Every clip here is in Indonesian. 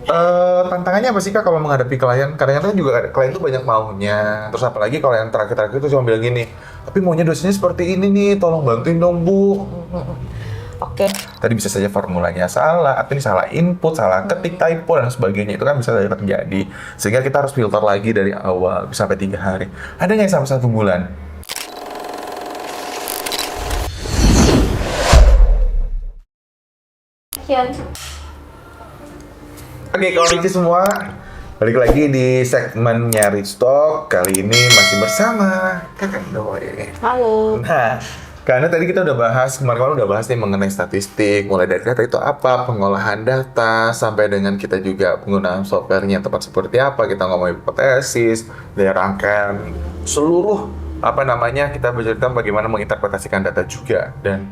Tantangannya apa sih Kak kalau menghadapi klien? Kadang-kadang juga klien tuh banyak maunya. Terus apalagi kalau yang terakhir-terakhir itu cuma bilang gini, tapi maunya dosennya seperti ini nih, tolong bantuin dong Bu. Oke. Tadi bisa saja formulanya salah, atau ini salah input, salah ketik, typo, dan sebagainya. Itu kan bisa saja terjadi. Sehingga kita harus filter lagi dari awal, bisa sampai 3 hari. Ada nggak yang sampai 1 bulan? Kian. Oke, kalau gitu semua, balik lagi di segmennya Rich Talk. Kali ini masih bersama Kakak Doi. Halo. Nah, karena tadi kita udah bahas, kemarin udah bahas nih mengenai statistik, mulai dari data itu apa, pengolahan data, sampai dengan kita juga penggunaan softwarenya tepat seperti apa, kita ngomongin hipotesis, dari rangkaian seluruh kita bercerita bagaimana menginterpretasikan data juga. Dan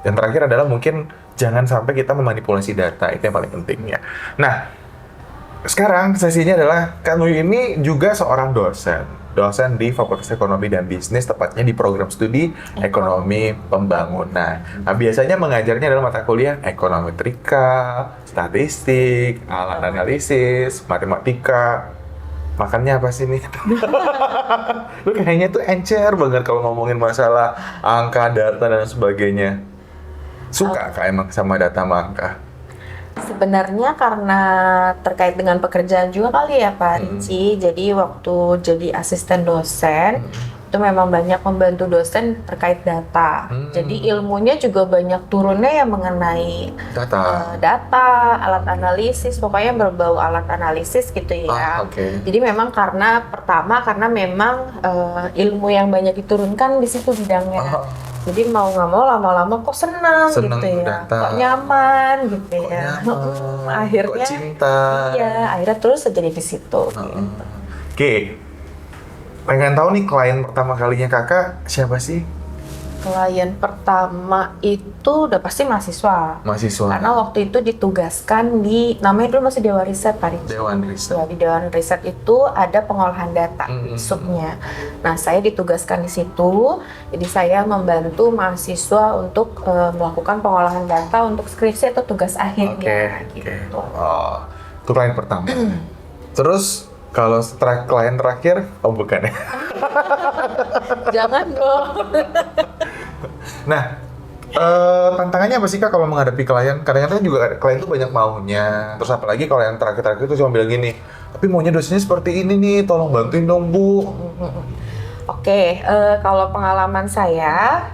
yang terakhir adalah mungkin jangan sampai kita memanipulasi data, itu yang paling penting ya. Nah, sekarang sesinya adalah Kak Nui ini juga seorang dosen di Fakultas Ekonomi dan Bisnis, tepatnya di program studi Ekonomi Pembangunan. Nah, biasanya mengajarnya adalah mata kuliah ekonometrika, statistik, alat analisis, matematika. Makannya apa sih nih? Lu kayaknya tuh encer banget kalau ngomongin masalah angka, data, dan sebagainya. Suka Kak emang sama data sama angka? Sebenarnya karena terkait dengan pekerjaan juga kali ya Pak Ricci. Jadi waktu jadi asisten dosen itu memang banyak membantu dosen terkait data. Jadi ilmunya juga banyak turunnya yang mengenai data, alat analisis, pokoknya berbau alat analisis gitu ya. Jadi memang karena memang ilmu yang banyak diturunkan di situ bidangnya. Jadi mau nggak mau lama-lama kok senang gitu ya, data. kok nyaman gitu ya. Akhirnya kok cinta. Iya, akhirnya terus jadi di situ. Oke. Pengen tahu nih klien pertama kalinya Kakak siapa sih? Klien pertama itu udah pasti mahasiswa. Karena waktu itu ditugaskan di, namanya dulu masih Dewan Riset Pak Ricci. Dewan Riset. Ya, di Dewan Riset itu ada pengolahan data, subnya. Nah, saya ditugaskan di situ, jadi saya membantu mahasiswa untuk melakukan pengolahan data untuk skripsi atau tugas akhirnya. Gitu. Oh, itu klien pertama. Terus kalau klien terakhir, oh bukan ya? Jangan dong. Nah, tantangannya apa sih Kak kalau menghadapi klien? Kadang-kadang juga klien tuh banyak maunya. Terus apalagi kalau yang terakhir-terakhir itu cuma bilang gini, tapi maunya dosennya seperti ini nih, tolong bantuin dong Bu. Oke, kalau pengalaman saya,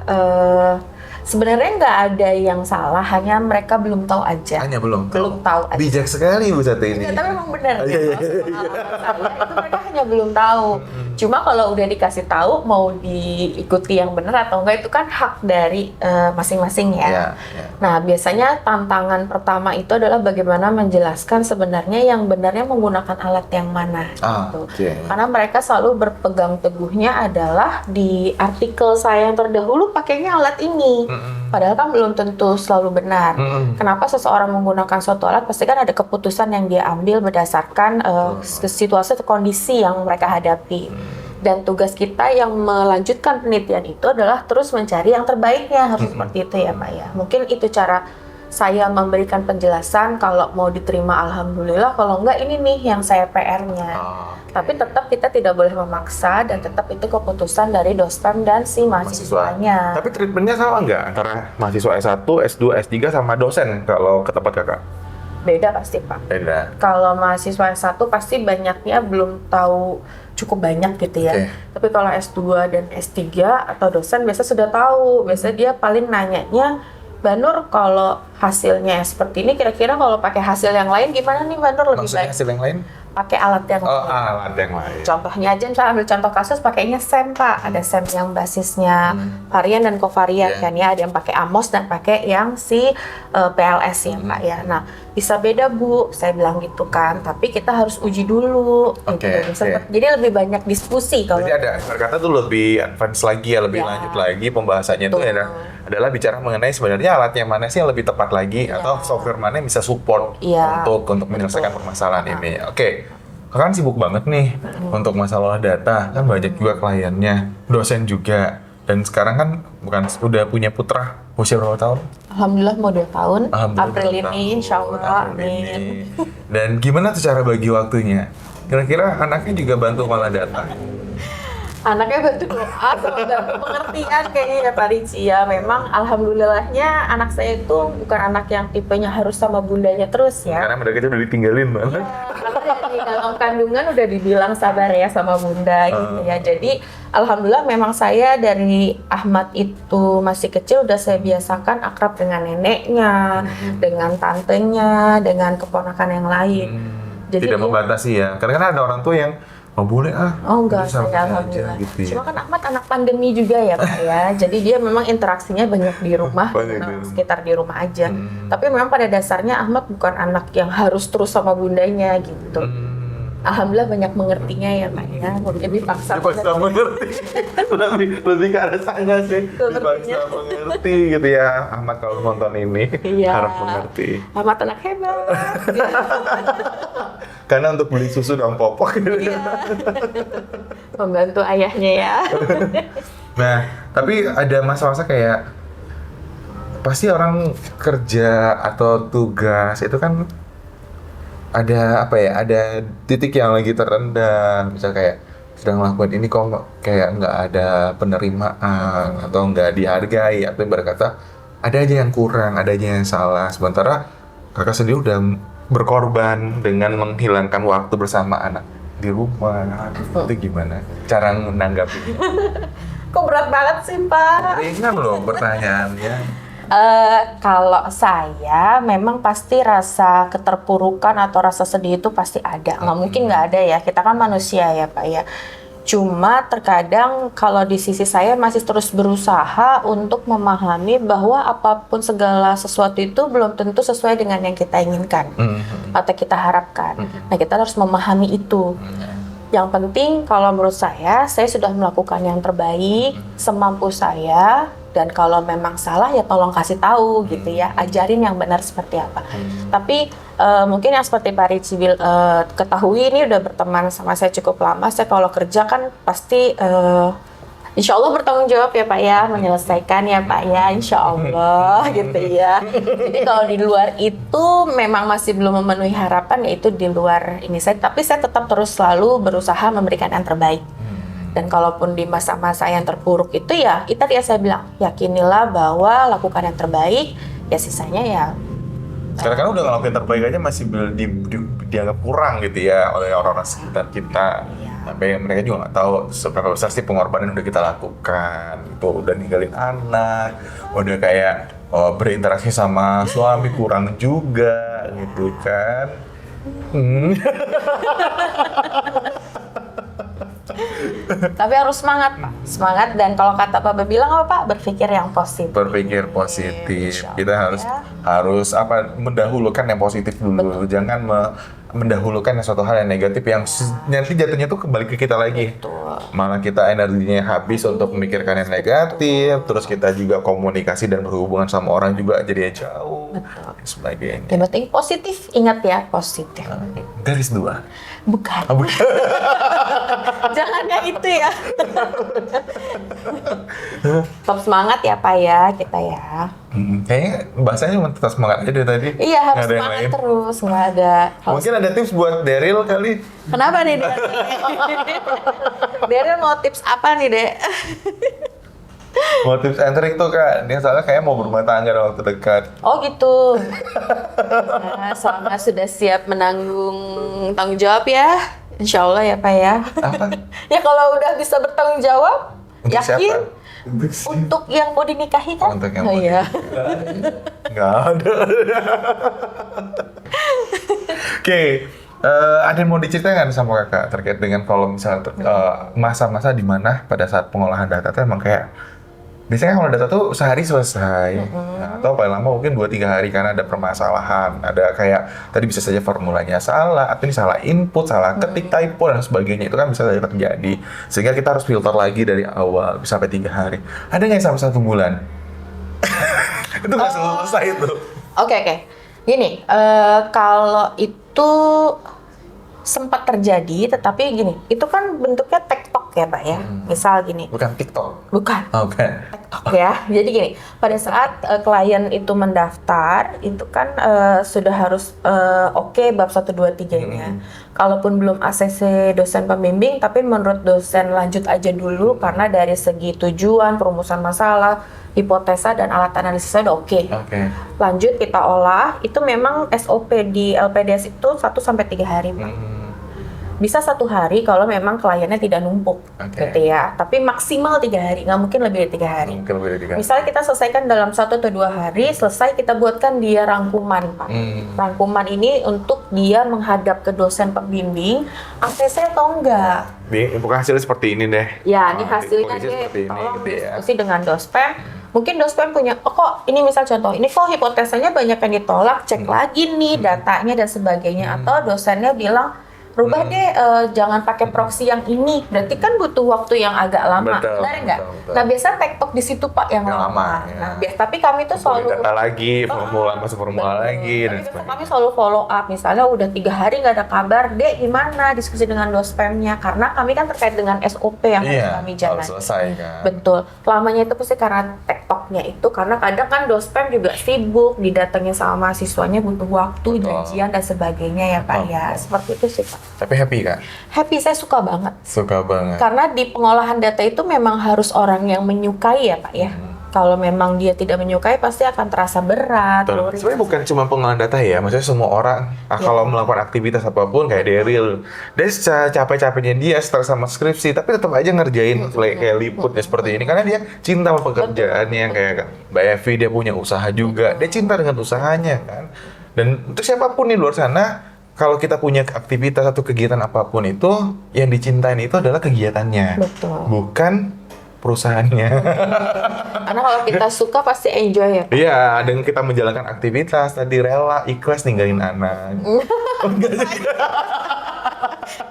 sebenarnya nggak ada yang salah, hanya mereka belum tahu aja. Belum tahu aja. Bijak sekali Bu Sate ini. Ya, tapi memang benar. Itu mereka hanya belum tahu. Cuma kalau udah dikasih tahu, mau diikuti yang benar atau enggak itu kan hak dari masing-masing ya. Nah, biasanya tantangan pertama itu adalah bagaimana menjelaskan sebenarnya yang benarnya menggunakan alat yang mana. Gitu. Karena mereka selalu berpegang teguhnya adalah di artikel saya yang terdahulu pakainya alat ini. Padahal kan belum tentu selalu benar. Kenapa seseorang menggunakan suatu alat, pasti kan ada keputusan yang dia ambil berdasarkan situasi atau kondisi yang mereka hadapi. Dan tugas kita yang melanjutkan penelitian itu adalah terus mencari yang terbaiknya, harus seperti itu ya Pak ya. Mungkin itu cara saya memberikan penjelasan, kalau mau diterima alhamdulillah, kalau enggak ini nih yang saya PR-nya. Tapi tetap kita tidak boleh memaksa dan tetap itu keputusan dari dosen dan si mahasiswanya. Tapi treatmentnya sama nggak antara mahasiswa S1, S2, S3 sama dosen kalau ke tempat Kakak? Beda pasti Pak. Beda. Kalau mahasiswa S1 pasti banyaknya belum tahu cukup banyak gitu ya. Tapi kalau S2 dan S3 atau dosen biasa sudah tahu. Biasanya dia paling nanyanya, Mbak Nur, kalau hasilnya seperti ini, kira-kira kalau pakai hasil yang lain gimana nih Mbak Nur, lebih baik? Hasil yang lain? Pakai alat yang lain. Alat yang lain. Contohnya aja, misalnya ambil contoh kasus pakainya SEM Pak. Ada SEM yang basisnya varian dan kovarian kan ya. Ada yang pakai AMOS dan pakai yang si PLS ya Pak ya. Nah, bisa beda Bu, saya bilang gitu kan. Tapi kita harus uji dulu. Jadi lebih banyak diskusi kalau. Jadi ada kata tuh lebih advance lagi ya, lebih lanjut lagi pembahasannya itu adalah bicara mengenai sebenarnya alat yang mana sih yang lebih tepat lagi atau software mana yang bisa support untuk menyelesaikan permasalahan ini. Kakak kan sibuk banget nih untuk masalah data, kan banyak juga kliennya, dosen juga. Dan sekarang kan udah punya putra usia berapa tahun? Alhamdulillah mau 2 tahun. Alhamdulillah, April 2 ini, tahun. insya Allah. April Amin. ini. Dan gimana tuh cara bagi waktunya? Kira-kira anaknya juga bantu malah data? Anaknya bantu doa sama bantu pengertian kayaknya ya Pak Ricci ya. Memang alhamdulillahnya anak saya itu bukan anak yang tipenya harus sama bundanya terus ya. Karena mereka udah ditinggalin banget. Karena dari dalam kandungan udah dibilang sabar ya sama bunda gitu ya. Jadi alhamdulillah memang saya dari Ahmad itu masih kecil udah saya biasakan akrab dengan neneknya, dengan tantenya, dengan keponakan yang lain. Jadi Tidak membatasi ya. Karena kan ada orang tua yang oh boleh oh enggak, udah sama saya aja, alhamdulillah. gitu ya. Cuma kan Ahmad anak pandemi juga ya Pak ya. Jadi dia memang interaksinya banyak di rumah, Banyak di rumah. sekitar di rumah aja. Tapi memang pada dasarnya Ahmad bukan anak yang harus terus sama bundanya gitu. Alhamdulillah banyak mengertinya ya Pak ya. Mungkin dipaksa Dipaksa mengerti. lebih ke arah sana sih. Dipaksa mengerti gitu ya. Ahmad kalau nonton ini Iya. harap mengerti. Ahmad anak hebat. Karena untuk beli susu dan popok gitu. Iya. Membantu ayahnya ya. Nah, tapi ada masa-masa kayak pasti orang kerja atau tugas itu kan ada apa ya? Ada titik yang lagi terendah, misal kayak sedang melakukan ini kok kayak nggak ada penerimaan atau nggak dihargai atau berkata ada aja yang kurang, ada aja yang salah. Sementara kakak sendiri udah berkorban dengan menghilangkan waktu bersama anak di rumah. Itu gimana cara menanggapi? Kok berat banget sih Pak? Ringan loh pertanyaannya. Kalau saya memang pasti rasa keterpurukan atau rasa sedih itu pasti ada. Nggak mungkin nggak ada ya. Kita kan manusia ya Pak ya. Cuma terkadang kalau di sisi saya masih terus berusaha untuk memahami bahwa apapun segala sesuatu itu belum tentu sesuai dengan yang kita inginkan atau kita harapkan. Nah kita harus memahami itu. Yang penting kalau menurut saya sudah melakukan yang terbaik semampu saya. Dan kalau memang salah ya tolong kasih tahu gitu ya, ajarin yang benar seperti apa. Tapi mungkin yang seperti Pak Ricci ketahui ini udah berteman sama saya cukup lama. Saya kalau kerja kan pasti insya Allah bertanggung jawab ya Pak ya, menyelesaikan ya Pak ya, insya Allah gitu ya. Jadi kalau di luar itu memang masih belum memenuhi harapan, yaitu di luar ini saya. Tapi saya tetap terus selalu berusaha memberikan yang terbaik. Dan kalaupun di masa-masa yang terpuruk itu ya, itu tadi saya bilang, yakinilah bahwa lakukan yang terbaik, ya sisanya ya. Sekarang kan udah ngelakuin terbaik aja masih dianggap kurang gitu ya oleh orang-orang sekitar kita. Sampai mereka juga nggak tahu seberapa besar sih pengorbanan yang udah kita lakukan. Itu udah ninggalin anak, udah kayak berinteraksi sama suami kurang juga gitu kan. Tapi harus semangat Pak, semangat. Dan kalau kata Pak bilang apa Pak, berpikir yang positif. Berpikir positif. Insya Allah Kita harus apa mendahulukan yang positif dulu. Jangan mendahulukan suatu hal yang negatif yang nanti jatuhnya tuh kembali ke kita lagi. Betul. Malah kita energinya habis untuk memikirkan yang negatif, terus kita juga komunikasi dan berhubungan sama orang juga jadi jauh. Betul. Sebagainya. Yang penting positif, ingat ya positif. Garis 2. Bukan. Oh, bukan. Jangan yang itu ya. Tetap semangat ya Pak ya, kita ya. Kayaknya bahasanya cuma tetap semangat aja dari tadi. Iya harus Nggak ada yang semangat lain. terus, nggak ada. Mungkin ada tips buat Daryl kali. Kenapa nih Dek? Daryl mau tips apa nih Dek? Mau tips and trick tuh Kak. Dia soalnya kayak mau berumah tangga dalam waktu dekat. Oh gitu. Nah, selama sudah siap menanggung tanggung jawab ya, insya Allah ya Pak ya. Apa? Ya kalau udah bisa bertanggung jawab, Untuk yakin siapa? untuk yang mau dinikahi kan? Untuk yang Oh mau iya. Nggak ada. Oke, ada yang mau diceritakan sama kakak terkait dengan kalau misalnya masa-masa di mana pada saat pengolahan data itu emang kayak biasanya kalau data tuh sehari selesai, nah, atau paling lama mungkin 2-3 hari karena ada permasalahan, ada kayak tadi bisa saja formulanya salah, atau ini salah input, salah ketik, typo dan sebagainya itu kan bisa saja terjadi, sehingga kita harus filter lagi dari awal bisa sampai 3 hari. Ada nggak yang sampai 1 bulan? Itu nggak selesai itu. Oke. Gini, kalau itu sempat terjadi, tetapi gini, itu kan bentuknya tektok TikTok ya Pak ya. Misal gini. Bukan TikTok. Bukan. Oke. TikTok ya. Jadi gini, pada saat klien itu mendaftar, itu kan sudah harus oke bab 1, 2, 3-nya. Kalaupun belum ACC dosen pembimbing, tapi menurut dosen lanjut aja dulu karena dari segi tujuan, perumusan masalah, hipotesa dan alat analisisnya udah oke. Lanjut kita olah, itu memang SOP di LPDS itu 1-3 hari Pak. Bisa 1 hari kalau memang kliennya tidak numpuk, gitu ya. Tapi maksimal 3 hari, nggak mungkin lebih dari 3 hari. Misalnya kita selesaikan dalam 1 atau 2 hari, selesai kita buatkan dia rangkuman, Pak. Rangkuman ini untuk dia menghadap ke dosen pembimbing, ACC atau enggak. Bukan hasilnya seperti ini deh. Ya, ini hasilnya dia tolong diskusi dengan dospem. Mungkin dospem punya, oh kok ini misal contoh, ini kok hipotesanya banyak yang ditolak, cek lagi nih datanya dan sebagainya. Atau dosennya bilang, rubah deh, jangan pakai proxy yang ini. Berarti kan butuh waktu yang agak lama, benar nggak? Nah biasa tektok di situ Pak yang lama. Nah tapi kami tuh selalu data lagi, masuk formula lagi. Dan kami selalu follow up. Misalnya udah 3 hari nggak ada kabar, Dek gimana diskusi dengan dospemnya? Karena kami kan terkait dengan SOP yang harus kami jalani. Selesai kan. Betul. Lamanya itu pasti karena tektoknya itu, karena kadang kan dospem juga sibuk, didatengin sama mahasiswanya butuh waktu, janjian dan sebagainya ya Pak ya. Seperti itu sih Pak. Tapi happy kan? Happy, saya suka banget. Suka banget. Karena di pengolahan data itu memang harus orang yang menyukai ya Pak ya. Kalau memang dia tidak menyukai pasti akan terasa berat. Sebenarnya bukan cuma pengolahan data ya, maksudnya semua orang kalau melakukan aktivitas apapun kayak Daryl, dia capek-capeknya dia stres sama skripsi, tapi tetap aja ngerjain kayak liputnya seperti ini karena dia cinta sama pekerjaannya. Kayak Mbak Evi, dia punya usaha juga, dia cinta dengan usahanya kan. Dan untuk siapapun di luar sana, kalau kita punya aktivitas atau kegiatan apapun itu, yang dicintain itu adalah kegiatannya, bukan perusahaannya. Karena kalau kita suka pasti enjoy ya Pak? Iya, dengan kita menjalankan aktivitas, tadi rela, ikhlas ninggalin anak.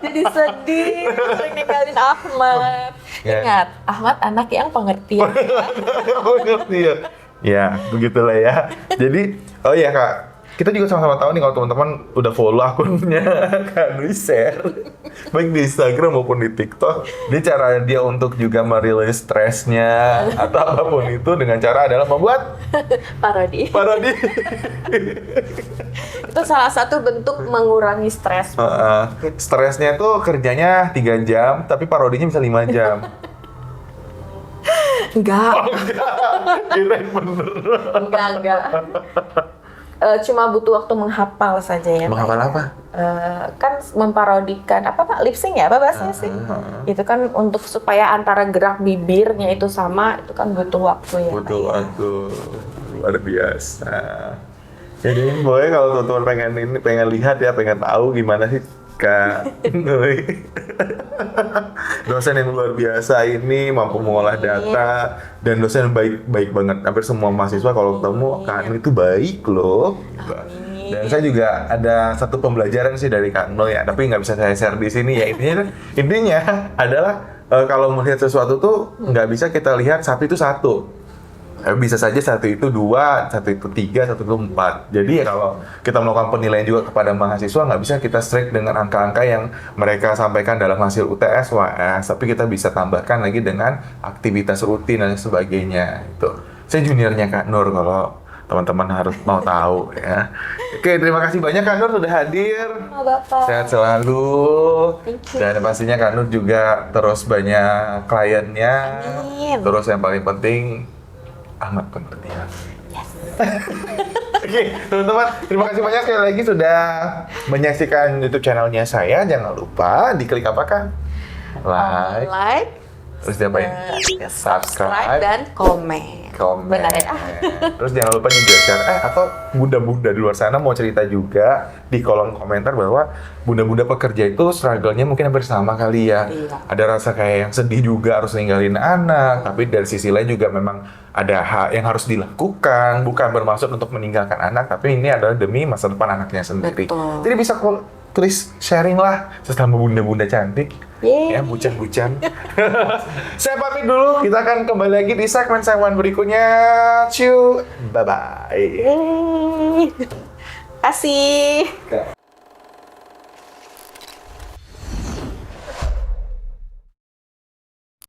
Jadi sedih, sering ninggalin Ahmad. Ingat, Ahmad anak yang pengertian. Pengertian. Ya, begitulah ya. Jadi, oh ya Kak, kita juga sama-sama tahu nih kalau teman-teman udah follow akunnya Kak Nui share baik di Instagram maupun di TikTok, dia cara dia untuk juga merilis stresnya atau apapun itu dengan cara adalah membuat parodi. Itu salah satu bentuk mengurangi stres. Stresnya itu kerjanya 3 jam, tapi parodinya bisa 5 jam. Enggak. Kirain bener. Enggak. Cuma butuh waktu menghafal saja ya. Menghafal apa? Kan memparodikan apa Pak, lip sync ya apa bahasanya sih? Itu kan untuk supaya antara gerak bibirnya itu sama, itu kan butuh waktu ya. Butuh waktu, luar biasa. Jadi boleh kalau teman-teman pengen lihat ya, pengen tahu gimana sih Kak Nui. Dosen yang luar biasa ini mampu mengolah data dan dosen yang baik banget. Hampir semua mahasiswa kalau ketemu Kak Nui itu baik loh. Dan saya juga ada satu pembelajaran sih dari Kak Nui ya, tapi nggak bisa saya share di sini ya. Intinya adalah kalau melihat sesuatu tuh nggak bisa kita lihat satu itu satu. Bisa saja satu itu 2, satu itu 3, satu itu 4. Jadi kalau kita melakukan penilaian juga kepada mahasiswa, nggak bisa kita strict dengan angka-angka yang mereka sampaikan dalam hasil UTS, UAS, tapi kita bisa tambahkan lagi dengan aktivitas rutin dan sebagainya. Itu. Saya juniornya Kak Nur kalau teman-teman harus mau tahu ya. Oke, terima kasih banyak Kak Nur sudah hadir. Bapak. Sehat selalu. Dan pastinya Kak Nur juga terus banyak kliennya. Amin. Terus yang paling penting Ahmad pengertian. Oke, teman-teman, terima kasih banyak sekali lagi sudah menyaksikan YouTube channelnya saya. Jangan lupa diklik apakah? Like. Terus diapain? Subscribe dan komen. Benar ya? Terus jangan lupa juga share. Atau bunda-bunda di luar sana mau cerita juga di kolom komentar bahwa bunda-bunda pekerja itu struggle-nya mungkin hampir sama kali ya. Iya. Ada rasa kayak yang sedih juga harus ninggalin anak, tapi dari sisi lain juga memang ada hak yang harus dilakukan, bukan bermaksud untuk meninggalkan anak, tapi ini adalah demi masa depan anaknya sendiri. Betul. Jadi bisa tulis sharing lah sesama bunda-bunda cantik. Yeay. Ya, bucan-bucan. Saya pamit dulu, kita akan kembali lagi di segmen-segmen berikutnya. Ciao, bye-bye. Kasih.